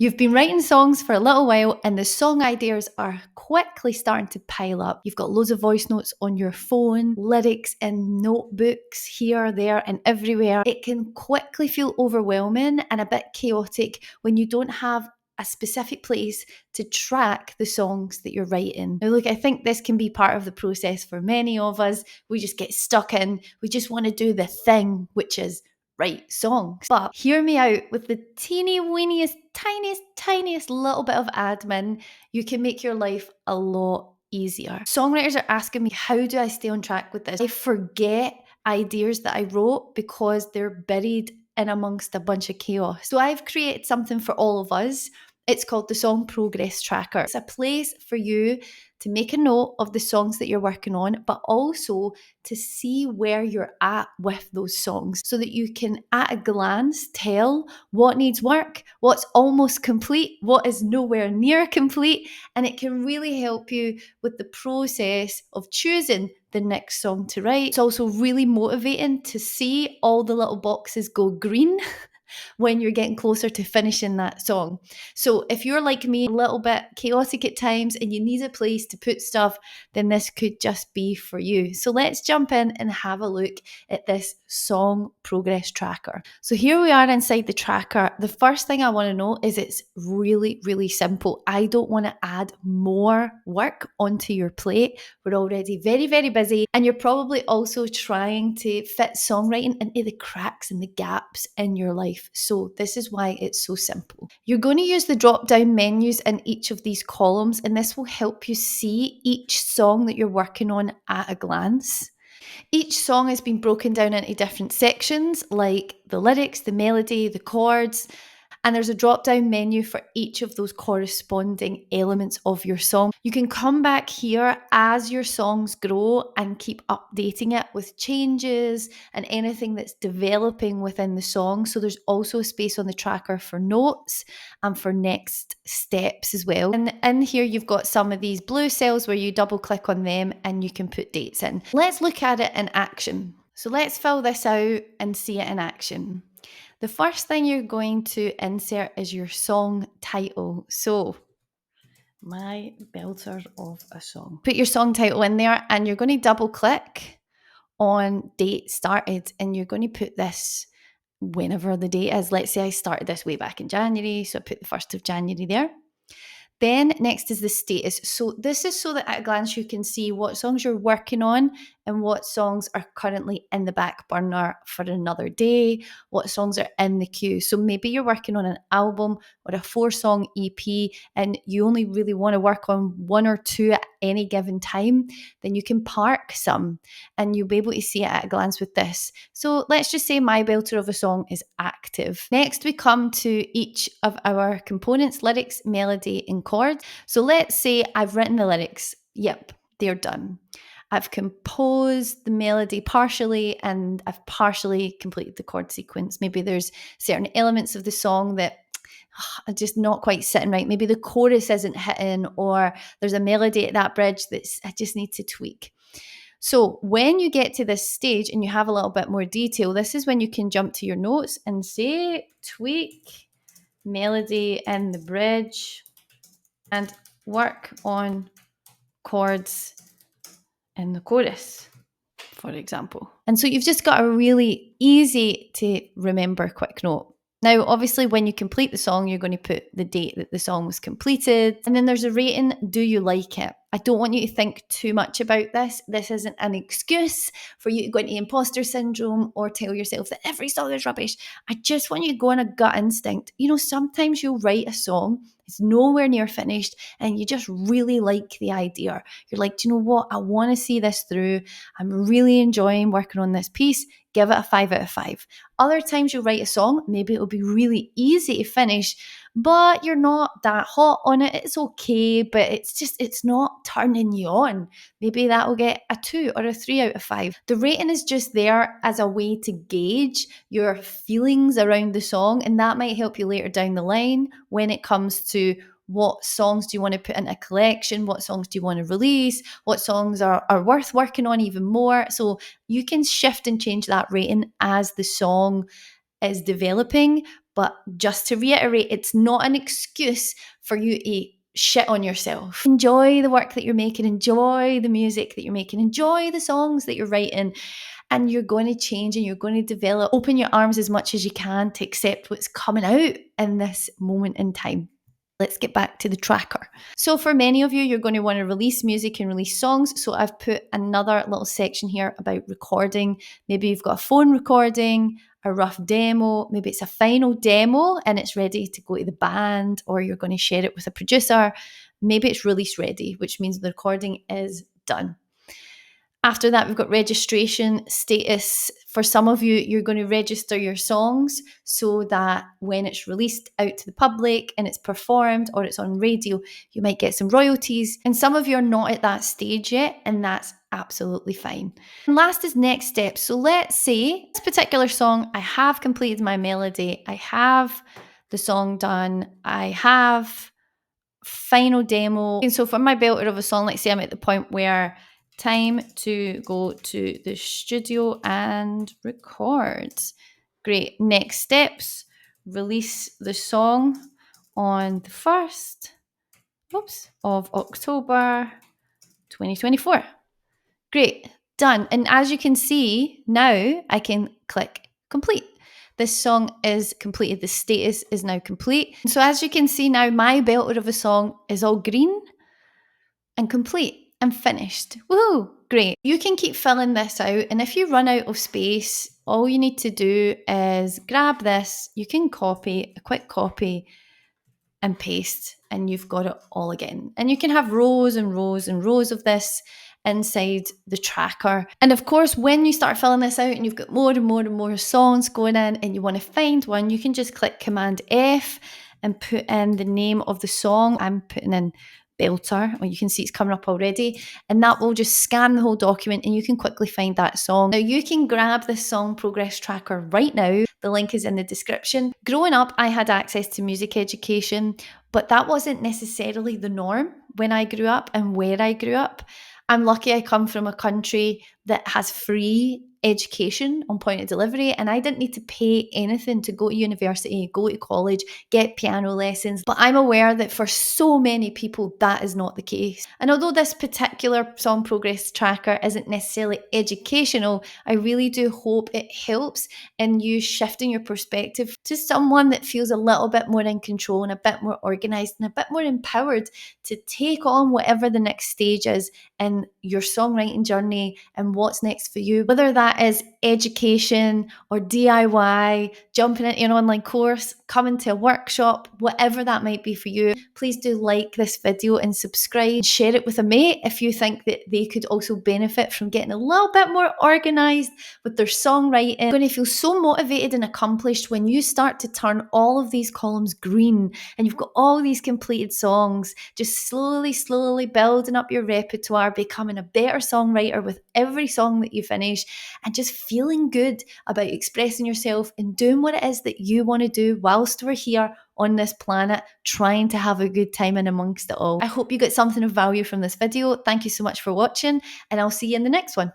You've been writing songs for a little while and the song ideas are quickly starting to pile up. You've got loads of voice notes on your phone, lyrics in notebooks here, there, and everywhere. It can quickly feel overwhelming and a bit chaotic when you don't have a specific place to track the songs that you're writing. Now, look, I think this can be part of the process for many of us. We just get stuck in, we just want to do the thing, which is write songs. But hear me out, with the teeny weeniest, tiniest little bit of admin, you can make your life a lot easier. Songwriters are asking me, how do I stay on track with this? I forget ideas that I wrote because they're buried in amongst a bunch of chaos. So I've created something for all of us. It's called the Song Progress Tracker. It's a place for you to make a note of the songs that you're working on, but also to see where you're at with those songs so that you can, at a glance, tell what needs work, what's almost complete, what is nowhere near complete, and it can really help you with the process of choosing the next song to write. It's also really motivating to see all the little boxes go green when you're getting closer to finishing that song. So if you're like me, a little bit chaotic at times and you need a place to put stuff, then this could just be for you. So let's jump in and have a look at this song progress tracker. So here we are inside the tracker. The first thing I want to know is it's really, really simple. I don't want to add more work onto your plate. We're already very, very busy, and you're probably also trying to fit songwriting into the cracks and the gaps in your life. So this is why it's so simple. You're going to use the drop-down menus in each of these columns, and this will help you see each song that you're working on at a glance. Each song has been broken down into different sections, like the lyrics, the melody, the chords, and there's a drop-down menu for each of those corresponding elements of your song. You can come back here as your songs grow and keep updating it with changes and anything that's developing within the song. So there's also a space on the tracker for notes and for next steps as well. And in here, you've got some of these blue cells where you double click on them and you can put dates in. Let's look at it in action. So let's fill this out and see it in action. The first thing you're going to insert is your song title. So, my belter of a song. Put your song title in there and you're going to double click on date started, and you're going to put this whenever the date is. Let's say I started this way back in January, so I put the 1st of January there. Then next is the status. So this is so that at a glance you can see what songs you're working on and what songs are currently in the back burner for another day, what songs are in the queue. So maybe you're working on an album or a 4-song EP and you only really want to work on 1 or 2 at any given time, then you can park some and you'll be able to see it at a glance with this. So let's just say my belter of a song is active. Next we come to each of our components: lyrics, melody, and chord. So let's say I've written the lyrics. Yep, they're done. I've composed the melody partially and I've partially completed the chord sequence. Maybe there's certain elements of the song that are just not quite sitting right. Maybe the chorus isn't hitting, or there's a melody at that bridge that I just need to tweak. So when you get to this stage and you have a little bit more detail, this is when you can jump to your notes and say tweak melody in the bridge and work on chords in the chorus, for example. And so you've just got a really easy to remember quick note. Now, obviously, when you complete the song, you're going to put the date that the song was completed. And then there's a rating. Do you like it? I don't want you to think too much about this. This isn't an excuse for you to go into imposter syndrome or tell yourself that every song is rubbish. I just want you to go on a gut instinct. You know, sometimes you'll write a song, it's nowhere near finished, and you just really like the idea. You're like, do you know what? I want to see this through. I'm really enjoying working on this piece. Give it a 5 out of 5. Other times you'll write a song, maybe it'll be really easy to finish, but you're not that hot on it. It's okay, but it's not turning you on. Maybe that will get a 2 or a 3 out of 5. The rating is just there as a way to gauge your feelings around the song, and that might help you later down the line when it comes to what songs do you want to put in a collection, what songs do you want to release, what songs are worth working on even more. So you can shift and change that rating as the song is developing, But just to reiterate, it's not an excuse for you to shit on yourself. Enjoy the work that you're making, enjoy the music that you're making, enjoy the songs that you're writing, and you're going to change and you're going to develop. Open your arms as much as you can to accept what's coming out in this moment in time. Let's get back to the tracker. So for many of you, you're going to want to release music and release songs. So I've put another little section here about recording. Maybe you've got a phone recording, a rough demo, maybe it's a final demo and it's ready to go to the band, or you're going to share it with a producer. Maybe it's release ready, which means the recording is done. After that, we've got registration status. For some of you, you're going to register your songs so that when it's released out to the public and it's performed or it's on radio, you might get some royalties. And some of you are not at that stage yet, and that's absolutely fine. And last is next steps. So let's say this particular song, I have completed my melody, I have the song done, I have final demo. And so for my belter of a song, let's say I'm at the point where time to go to the studio and record. Great. Next steps, release the song on the 1st of October 2024. Great. Done. And as you can see, now I can click complete. This song is completed. The status is now complete. So as you can see now, my belter of a song is all green and complete and finished. Woohoo! Great. You can keep filling this out, and if you run out of space, all you need to do is grab this. You can copy, a quick copy and paste, and you've got it all again. And you can have rows and rows and rows of this inside the tracker. And of course, when you start filling this out and you've got more and more and more songs going in and you want to find one, you can just click Command F and put in the name of the song. I'm putting in belter, or you can see it's coming up already, and that will just scan the whole document and you can quickly find that song. Now you can grab this song progress tracker right now. The link is in the description. Growing up, I had access to music education, but that wasn't necessarily the norm when I grew up and where I grew up. I'm lucky I come from a country that has free education on point of delivery, and I didn't need to pay anything to go to university, go to college, get piano lessons. But I'm aware that for so many people that is not the case. And although this particular song progress tracker isn't necessarily educational, I really do hope it helps in you shifting your perspective to someone that feels a little bit more in control and a bit more organized and a bit more empowered to take on whatever the next stage is in your songwriting journey and what's next for you, whether that is education or DIY, jumping into an online course, coming to a workshop, whatever that might be for you. Please do like this video and subscribe. Share it with a mate if you think that they could also benefit from getting a little bit more organized with their songwriting. You're going to feel so motivated and accomplished when you start to turn all of these columns green and you've got all these completed songs, just slowly building up your repertoire, becoming a better songwriter with every song that you finish, and just feeling good about expressing yourself and doing what it is that you want to do whilst we're here on this planet, trying to have a good time in amongst it all. I hope you got something of value from this video. Thank you so much for watching, and I'll see you in the next one.